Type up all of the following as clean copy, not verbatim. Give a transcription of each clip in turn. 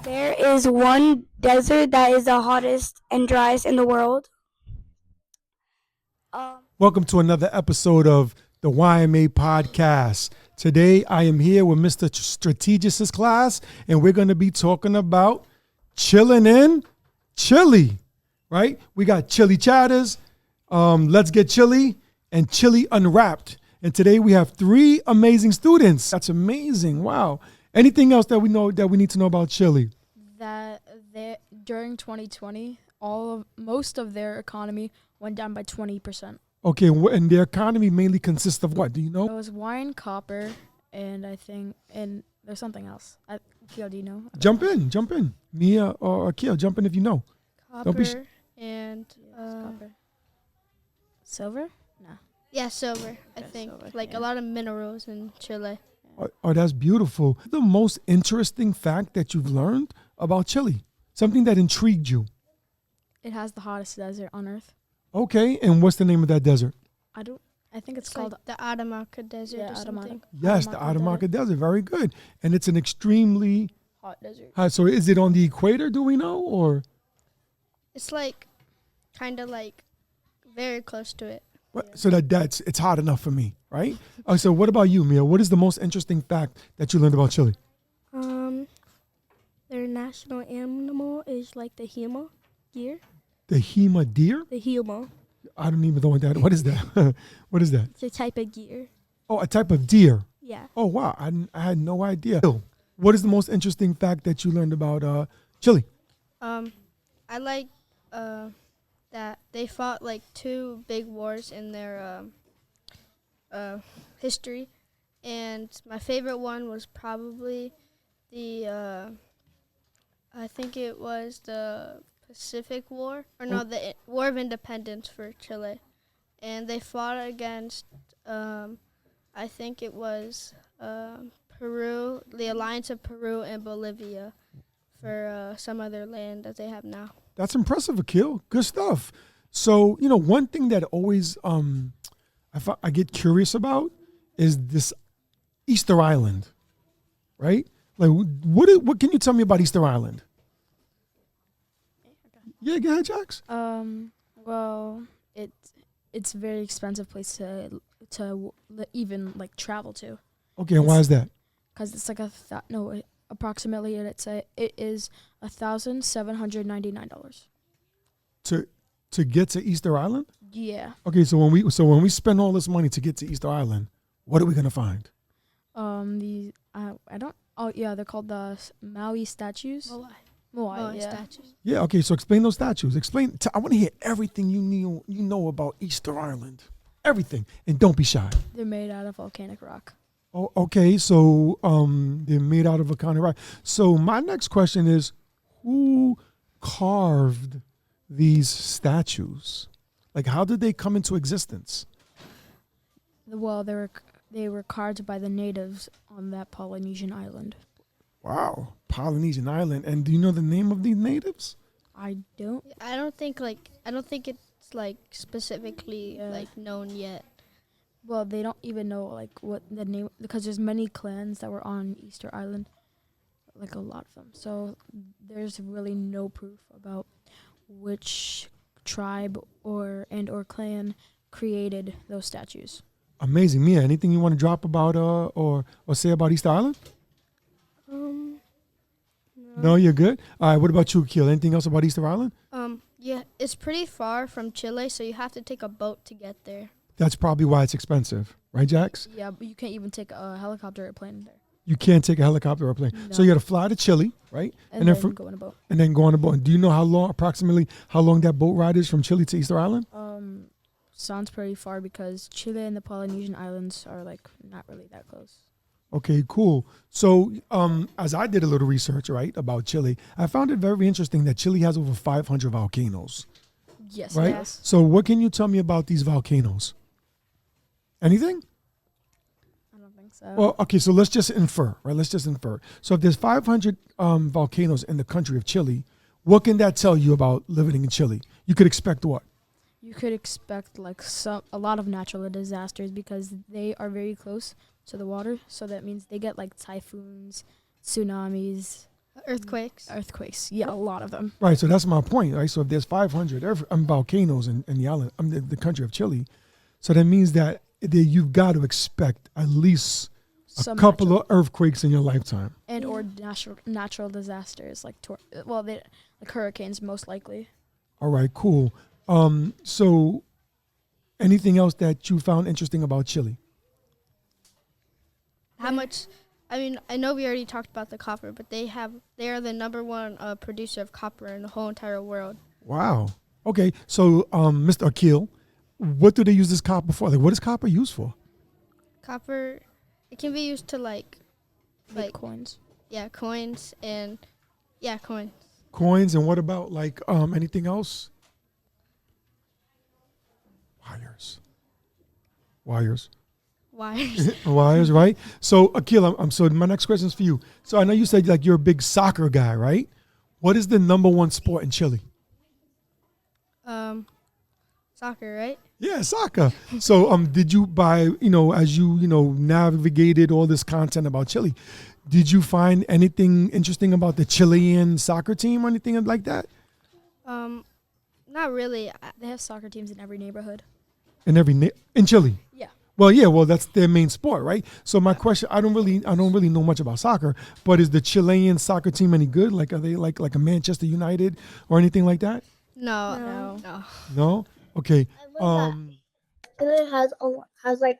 There is one desert that is the hottest and driest in the world. Welcome to another episode of the YMA podcast. Today I am here with Mr. Strategicist class, and we're going to be talking about chilling in Chile, right? We got Chili Chatters, Let's Get Chili, and Chili Unwrapped. And today we have three amazing students. That's amazing. Wow. Anything else that we need to know about Chile? That during 2020, most of their economy went down by 20%. Okay, and their economy mainly consists of what? Do you know? It was wine, copper, and there's something else. Akil, do you know? Jump in. Mia or Akil, jump in if you know. Copper and Copper. Silver? No. yeah, silver. I Okay, think silver, a yeah. lot of minerals in Chile. Oh, that's beautiful. The most interesting fact that you've learned about Chile, something that intrigued you. It has the hottest desert on Earth. Okay, and what's the name of that desert? I think it's It's called like the Atacama Desert Yeah, or something. Yes, the Atacama Atacama Desert. Very good. And it's an extremely hot desert. high. So is it on the equator, do we know? Or It's like kind of like very close to it. what? So it's hot enough for me, right? So what about you, Mia? What is the most interesting fact that you learned about Chile? Their national animal is like the hema deer. The Hema deer? The hema. I don't even know what that. What is that? What is that? It's a type of deer. Oh, a type of deer. Yeah. Oh, wow. I had no idea. What is the most interesting fact that you learned about Chile? I like that they fought like two big wars in their history, and my favorite one was probably the I think it was the Pacific War, or no, the War of Independence for Chile, and they fought against I think it was Peru, the alliance of Peru and Bolivia, for some other land that they have now. That's impressive, Akil. Good stuff. So, one thing that always I get curious about is this Easter Island, right? Like, what can you tell me about Easter Island? Yeah, go ahead, Jax. Well, it's a very expensive place to even like travel to, Okay, and why is that? because it's like approximately it is $1,799. To get to Easter Island? Yeah. Okay, so when we spend all this money to get to Easter Island, what are we gonna find? They're called the Maui statues. Moai, yeah. Statues. Yeah, okay, so explain those statues. I want to hear everything you know about Easter Island. Everything. And don't be shy. They're made out of volcanic rock. Oh, okay, so they're made out of a kind of rock. So my next question is, who carved these statues? Like, how did they come into existence? Well, they were carved by the natives on that Polynesian island. Wow, Polynesian island. And do you know the name of these natives? I don't. I don't think it's like specifically like known yet. Well, they don't even know like what the name, because there's many clans that were on Easter Island, like a lot of them. So there's really no proof about which tribe or clan created those statues. Amazing. Mia, anything you want to drop about or say about Easter Island? No, you're good. All right, what about you, Akil? Anything else about Easter Island? Yeah, it's pretty far from Chile, so you have to take a boat to get there. That's probably why it's expensive, right, Jax? Yeah, but you can't even take a helicopter or plane there. You can't take a helicopter or a plane. So No. you got to fly to Chile, right? And then go on a boat. And then go on a boat. Do you know approximately how long that boat ride is from Chile to Easter Island? Sounds pretty far, because Chile and the Polynesian islands are like not really that close. Okay, cool. So as I did a little research, right, about Chile, I found it very interesting that Chile has over 500 volcanoes, Yes. right? Yes. So what can you tell me about these volcanoes? Anything? I don't think so. Well, okay, so let's just infer, right? Let's just infer. So if there's 500 volcanoes in the country of Chile, what can that tell you about living in Chile? You could expect what? You could expect like a lot of natural disasters, because they are very close to the water. So that means they get like typhoons, tsunamis, Earthquakes. Earthquakes. Yeah, a lot of them. Right, so that's my point, right? So if there's 500 volcanoes in the island, the country of Chile, so that means that you've got to expect at least a couple of earthquakes in your lifetime. And or natural disasters like like hurricanes most likely. All right, cool. So anything else that you found interesting about Chile? How much? I mean, I know we already talked about the copper, but they are the #1 producer of copper in the whole entire world. Wow. Okay, so Mr. Akil, what do they use this copper for? Like, what is copper used for? Copper, it can be used to Make coins. coins and coins. Coins, and what about like anything else? Wires. Wires. Wires, right? So Akil, so my next question is for you. So I know you said like you're a big soccer guy, right? What is the #1 sport in Chile? Soccer, right? Yeah, soccer. So did you as you navigated all this content about Chile, did you find anything interesting about the Chilean soccer team or anything like that? Not really. They have soccer teams in every neighborhood. In Chile? Yeah. Well, that's their main sport, right? So my question, I don't really know much about soccer, but is the Chilean soccer team any good? Like, are they like a Manchester United or anything like that? No. No? Okay. Chile has like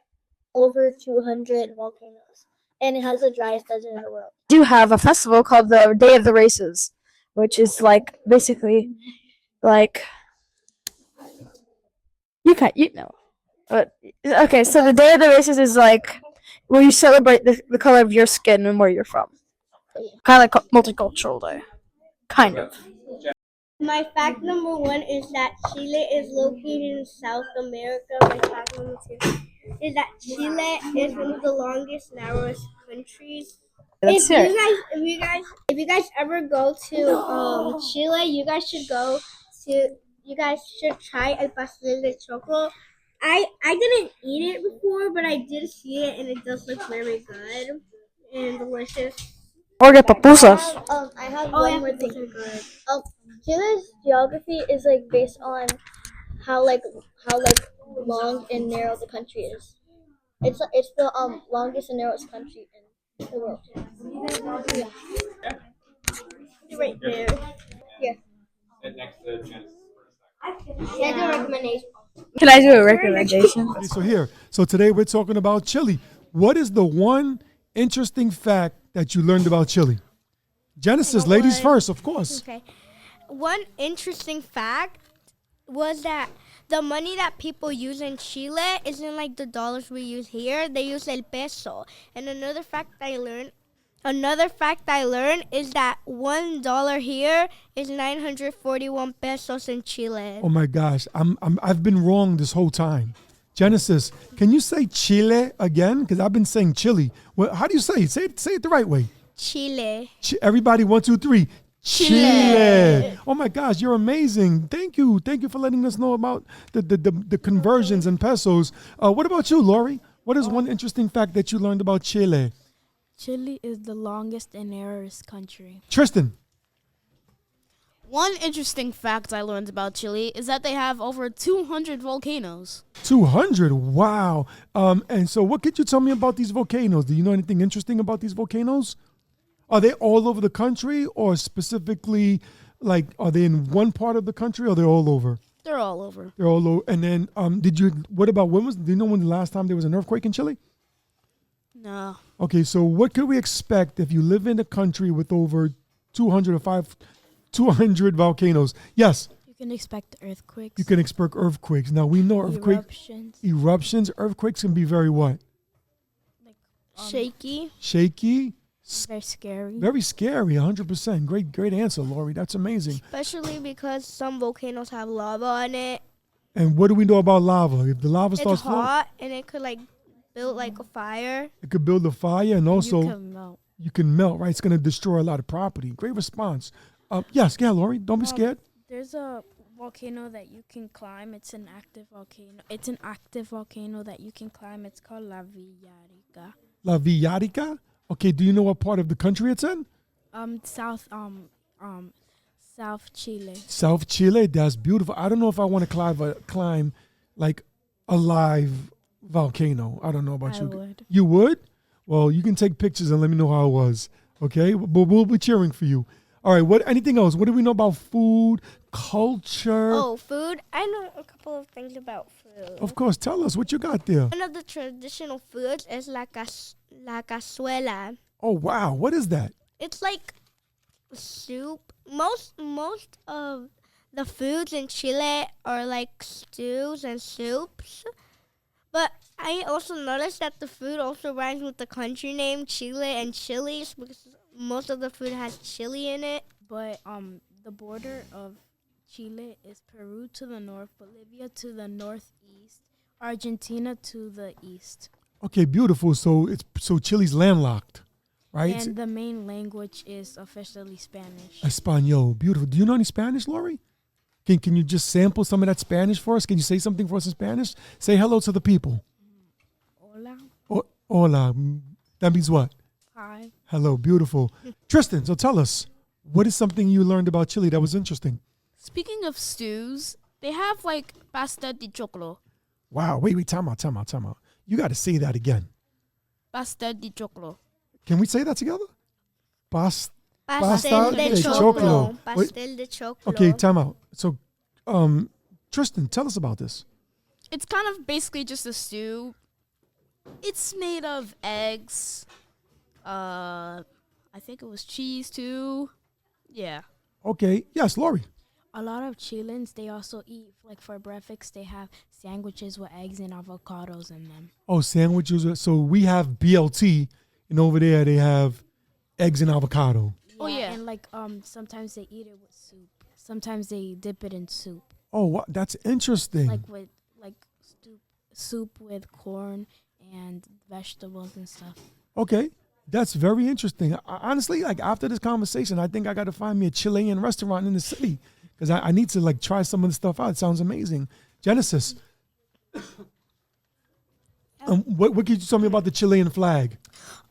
over 200 volcanoes, and it has the driest desert in the world. Do have a festival called the Day of the Races, which is like basically like you know. But okay, so the Day of the Races is like where you celebrate the color of your skin and where you're from. Kind of like multicultural day. Kind of. My fact #1 is that Chile is located in South America. My fact #2 is that Chile is one of the longest, narrowest countries. Let's hear it. If you guys ever go to Chile, you guys should try el pastel de choclo. I didn't eat it before, but I did see it, and it does look very good and delicious. Or the pupusas. I have one more thing. Chile's geography is like based on how long and narrow the country is. It's the longest and narrowest country in the world. Yeah. Right there. Yeah. Next to Genesis. Yeah, the recommendation. Can I do a recommendation? Okay, so today we're talking about Chile. What is the one interesting fact that you learned about Chile? Genesis, ladies first, of course. Okay. One interesting fact was that the money that people use in Chile isn't like the dollars we use here. They use el peso. And another fact I learned is that $1 here is 941 pesos in Chile. Oh my gosh, I've been wrong this whole time. Genesis, can you say Chile again? Because I've been saying Chile. Well, how do you say it? Say it the right way. Chile. Everybody, 1, 2, 3. Chile. Oh my gosh, you're amazing. Thank you for letting us know about the conversions in pesos. What about you, Lori? What is one interesting fact that you learned about Chile? Chile is the longest and narrowest country. Tristan. One interesting fact I learned about Chile is that they have over 200 volcanoes. 200. Wow. And so what could you tell me about these volcanoes? Do you know anything interesting about these volcanoes? Are they all over the country, or specifically, like, are they in one part of the country, or they're all over? They're all over. They're all over. And then, do you know when the last time there was an earthquake in Chile? No. Okay, so what could we expect if you live in a country with over 200 volcanoes? Yes. You can expect earthquakes. You can expect earthquakes. Now, we know eruptions, earthquakes can be very what? Shaky. Shaky. Very scary. Very scary, 100%. Great answer, Lori. That's amazing. Especially because some volcanoes have lava on it. And what do we know about lava? If the lava starts It's hot and it could like build like a fire. it could build a fire, and also You can melt. right? It's going to destroy a lot of property. Great response. Yes, yeah, Lori. Don't be scared. There's a volcano that you can climb. It's an active volcano. It's an active volcano that you can climb. It's called La Villarica. La Villarica? Okay, do you know what part of the country it's in? South Chile. South Chile, that's beautiful. I don't know if I want to climb like a live volcano. I don't know about I you. would. You would? Well, you can take pictures and let me know how it was. Okay, but we'll be cheering for you. All right. What? Anything else? What do we know about food, culture? Oh, food. I know a couple of things about food. Of course. Tell us what you got there. One of the traditional foods is la cazuela. Oh wow, what is that? It's like soup. Most of the foods in Chile are like stews and soups. But I also noticed that the food also rhymes with the country name Chile and chilies because most of the food has chili in it. But the border of Chile is Peru to the north, Bolivia to the northeast, Argentina to the east. Okay, beautiful. So Chile's landlocked, right? And the main language is officially Spanish. Espanol, beautiful. Do you know any Spanish, Lori? Can you just sample some of that Spanish for us? Can you say something for us in Spanish? Say hello to the people. Hola. Hola. That means what? Hi. Hello, beautiful. Tristan, so tell us, what is something you learned about Chile that was interesting? Speaking of stews, they have like pasta de choclo. Wow, wait, time out. You got to say that again. Pasta de choclo. Can we say that together? Pasta Pastel de de choclo. choclo. Wait. Pastel de choclo. Okay, time out. So, Tristan, tell us about this. It's kind of basically just a stew. It's made of eggs. I think it was cheese too. Yeah. Okay, yes, Lori. A lot of Chileans, they also eat, like for breakfast, they have sandwiches with eggs and avocados in them. Oh, sandwiches. So we have BLT, and over there they have eggs and avocado. Oh, yeah. And like sometimes they eat it with soup. Sometimes they dip it in soup. Oh, wow, that's interesting. Like with soup with corn and vegetables and stuff. Okay, that's very interesting. Honestly, like after this conversation, I think I got to find me a Chilean restaurant in the city because I need to like try some of the stuff out. It sounds amazing. Genesis, what could you tell me about the Chilean flag?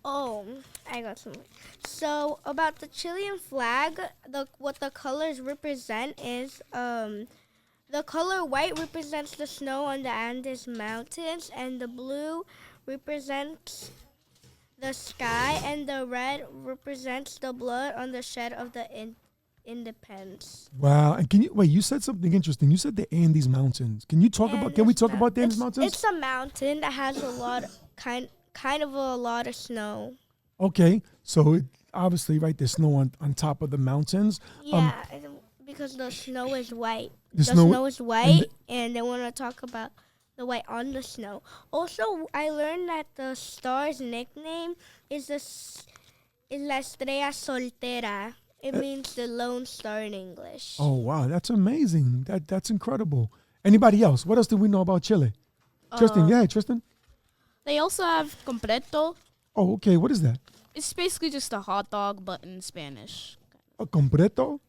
Oh, I got something. So about the Chilean flag, what the colors represent is the color white represents the snow on the Andes Mountains, and the blue represents the sky, and the red represents the blood on the shed of the independence. Wow! And you said something interesting. You said the Andes Mountains. Can we talk about the Andes Mountains? It's a mountain that has a lot kind of a lot of snow. Okay, so obviously, right, there's snow on top of the mountains. Yeah, because the snow is white. The snow is white, and they want to talk about the white on the snow. Also, I learned that the star's nickname is La Estrella Soltera. It means the lone star in English. Oh wow, that's amazing. That's incredible. Anybody else? What else do we know about Chile? Tristan, yeah, Tristan. They also have completo. Oh, okay. What is that? It's basically just a hot dog, but in Spanish. A completo?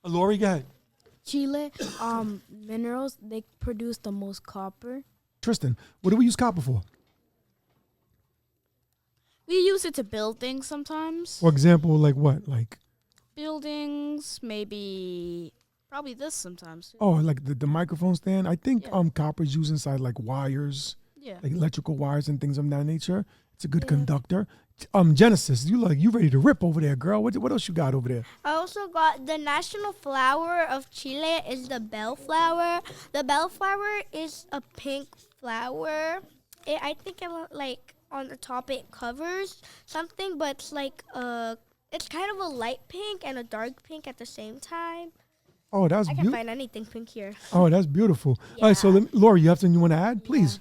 Lori, go ahead. Chile, minerals, they produce the most copper. Tristan, what do we use copper for? We use it to build things sometimes. For example, like what? Like Buildings, maybe, probably this sometimes too. oh, like the microphone stand. I think copper is used inside like wires, Yeah. like electrical wires and things of that nature. It's a good conductor. Genesis, you ready to rip over there, girl? What else you got over there? I also got the national flower of Chile is the bellflower. The bellflower is a pink flower. I think like on the top it covers something, but it's like it's kind of a light pink and a dark pink at the same time. Oh, that's I can't beautiful. find anything pink here. Oh, that's beautiful. All right, so Lori, you have something you want to add, please?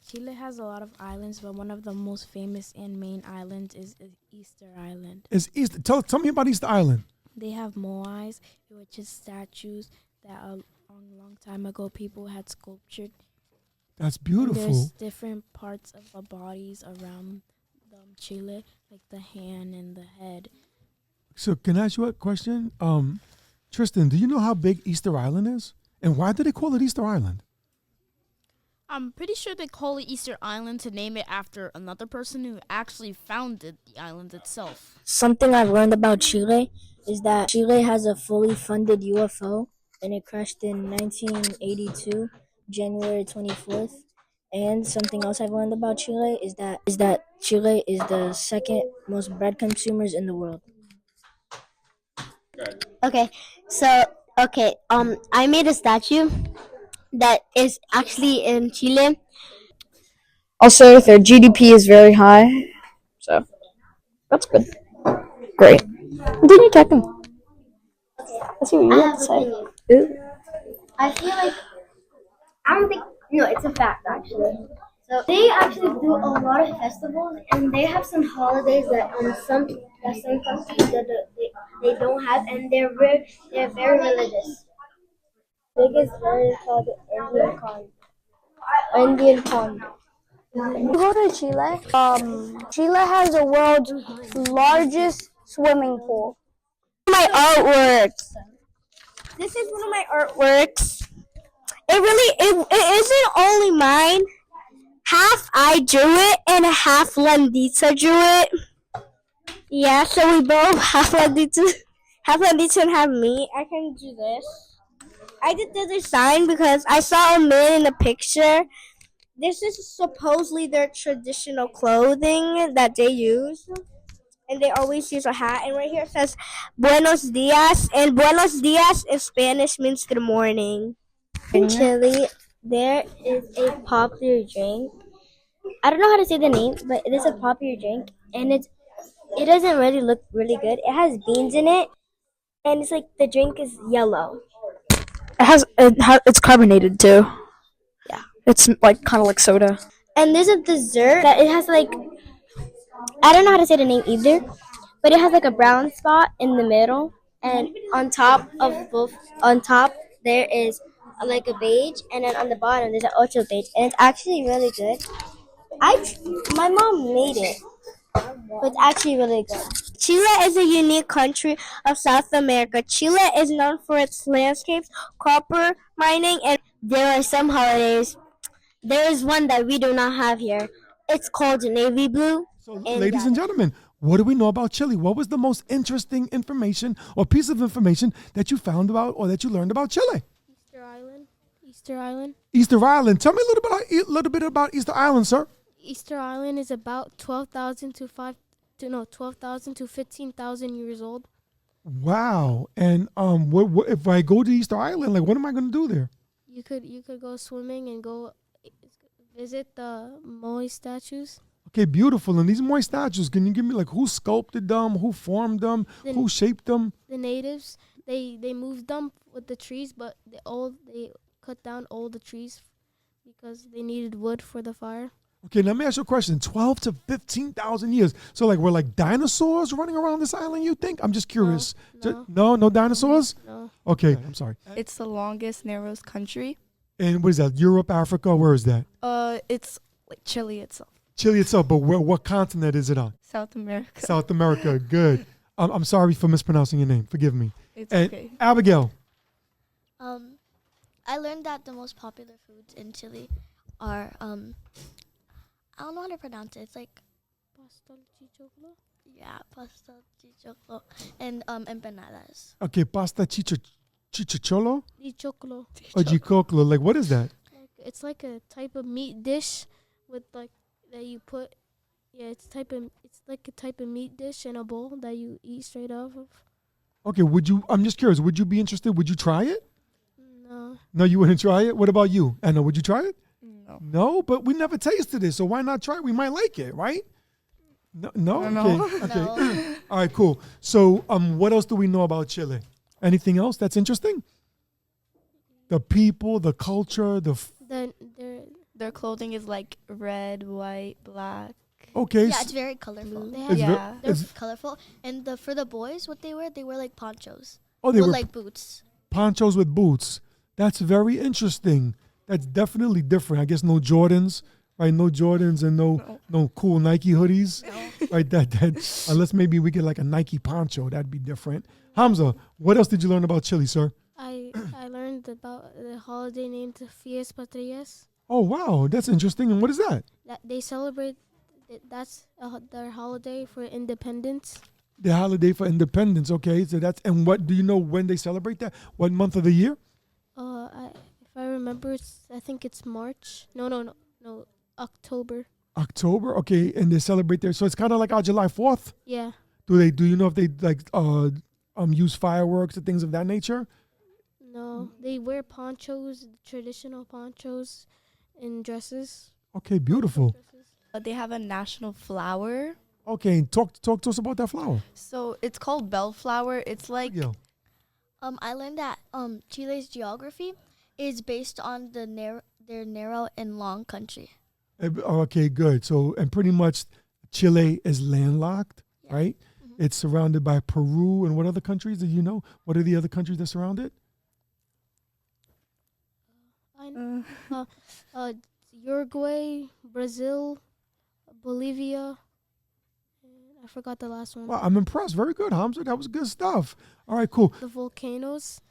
Chile has a lot of islands, but one of the most famous and main islands is Easter Island. Is Easter? Tell me about Easter Island. They have moais, which is statues that a long time ago people had sculptured. That's And beautiful. there's different parts of the bodies around Chile, like the hand and the head. So can I ask you a question? Tristan, do you know how big Easter Island is? And why do they call it Easter Island? I'm pretty sure they call it Easter Island to name it after another person who actually founded the island itself. Something I've learned about Chile is that Chile has a fully funded UFO and it crashed in 1982, January 24th. And something else I've learned about Chile is that Chile is the second most bread consumers in the world. Okay, so I made a statue that is actually in Chile. Also, their GDP is very high, so that's good. Great. Continue talking. Let's see what you have to say. Ooh. I feel like I don't think no, it's a fact actually. So they actually do a lot of festivals, and they have some holidays that some countries they don't have, and they're very religious. Biggest bird is called the Indian condor. Indian condor. You go to Chile. Chile has the world's largest swimming pool. My artworks. This is one of my artworks. It isn't only mine. Half I drew it and half Landita drew it. Yeah, so we both half Landita and half me. I can do this. I did the design because I saw a man in the picture. This is supposedly their traditional clothing that they use. And they always use a hat. And right here it says Buenos Dias. And Buenos Dias in Spanish means good morning. In Chile, there is a popular drink. I don't know how to say the name, but it is a popular drink. And it doesn't really look really good. It has beans in it. And it's like the drink is yellow. It's carbonated too. Yeah. It's like kind of like soda. And there's a dessert that it has like, I don't know how to say the name either, but it has like a brown spot in the middle, and on top there is like a beige, and then on the bottom there's an ocho beige, and it's actually really good. My mom made it, but it's actually really good. Chile is a unique country of South America. Chile is known for its landscapes, copper mining, and there are some holidays. There is one that we do not have here. It's called Navy Blue. So, ladies and gentlemen, what do we know about Chile? What was the most interesting information or piece of information that you found about or that you learned about Chile? Easter Island. Easter Island. Easter Island. Tell me a little bit about Easter Island, sir. Easter Island is about 12,000 to 15,000 years old. Wow. And what if I go to Easter Island, like what am I going to do there? You could go swimming and go visit the Moai statues. Okay, beautiful. And these Moai statues, can you give me like who sculpted them, who formed them, who shaped them? The natives, they moved them with the trees, but they cut down all the trees because they needed wood for the fire. Okay, now let me ask you a question. 12 to 15,000 years. So like we're like dinosaurs running around this island, you think? I'm just curious. No dinosaurs? No. Okay, I'm sorry. It's the longest, narrowest country. And what is that? Europe, Africa? Where is that? It's like Chile itself. Chile itself, but what continent is it on? South America. South America. Good. I'm sorry for mispronouncing your name. Forgive me. It's And okay. Abigail. I learned that the most popular foods in Chile are I don't know how to pronounce it. It's like Pastel chichoclo. pasta, chichoclo, and empanadas. Okay, pasta chichoclo Chichoclo. or chicoclo. Like what is that? It's like a type of meat dish with like that you put. Yeah, it's like a type of meat dish in a bowl that you eat straight off of. Okay, I'm just curious, would you be interested? Would you try it? No. No, you wouldn't try it? What about you? Anna, would you try it? No. No, but we never tasted it, so why not try it? We might like it, right? No? No. Okay. Okay. All right, cool. So what else do we know about Chile? Anything else that's interesting? The people, the culture, Then Their clothing is like red, white, black. Okay. Yeah, it's very colorful. they It's have Yeah. They're it's- colorful, and for the boys, what they wear like ponchos. oh, they With were like boots. ponchos with boots. That's very interesting. That's definitely different. I guess no Jordans, right? No Jordans and no cool Nike hoodies, right? That unless maybe we get like a Nike poncho, that'd be different. Hamza, what else did you learn about Chile, sir? I learned about the holiday named Fies Patrias. Oh wow, that's interesting. And what is that? That they celebrate. That's their holiday for independence. The holiday for independence. Okay, so that's and what do you know when they celebrate that? What month of the year? If I remember, I think it's March. No, October. October. Okay, and they celebrate there. So it's kind of like our July 4th. Yeah. Do you know if they like use fireworks and things of that nature? No, they wear ponchos, traditional ponchos, and dresses. Okay, beautiful. They have a national flower. Okay, talk to us about that flower. So it's called bellflower. It's like Yeah. I learned that Chile's geography is based on their narrow and long country. Okay, good. So and pretty much Chile is landlocked, right? Mm-hmm. It's surrounded by Peru and what other countries do you know? What are the other countries that surround it? Uruguay, Brazil, Bolivia. And I forgot the last one. Well, I'm impressed. Very good, Hamza. That was good stuff. All right, cool. The volcanoes.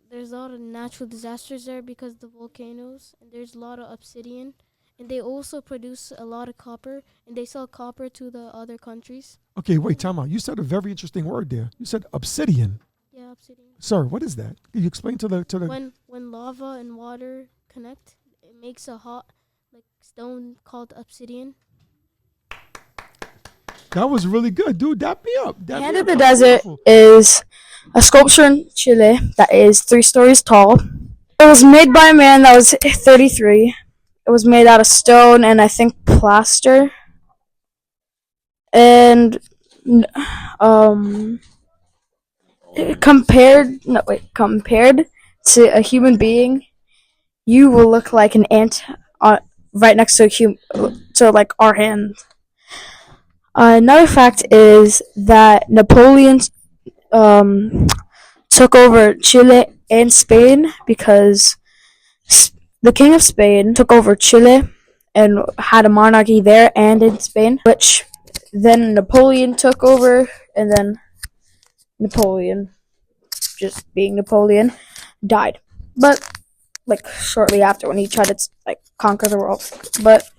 There's a lot of natural disasters there because of the volcanoes, and there's a lot of obsidian, and they also produce a lot of copper, and they sell copper to the other countries. Okay, wait, time out. You said a very interesting word there. You said obsidian. Yeah, obsidian. Sir, what is that? Can you explain to the When lava and water connect, it makes a hot like stone called obsidian. That was really good, dude. Dap me up. The Hand of the Desert is a sculpture in Chile that is 3 stories tall. It was made by a man that was 33. It was made out of stone and I think plaster. And compared to a human being, you will look like an ant right next to like our hand. Another fact is that Napoleon took over Chile and Spain because the King of Spain took over Chile and had a monarchy there and in Spain, which then Napoleon took over, and then Napoleon, just being Napoleon, died. But like shortly after when he tried to like conquer the world. But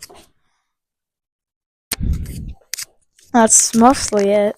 that's mostly it.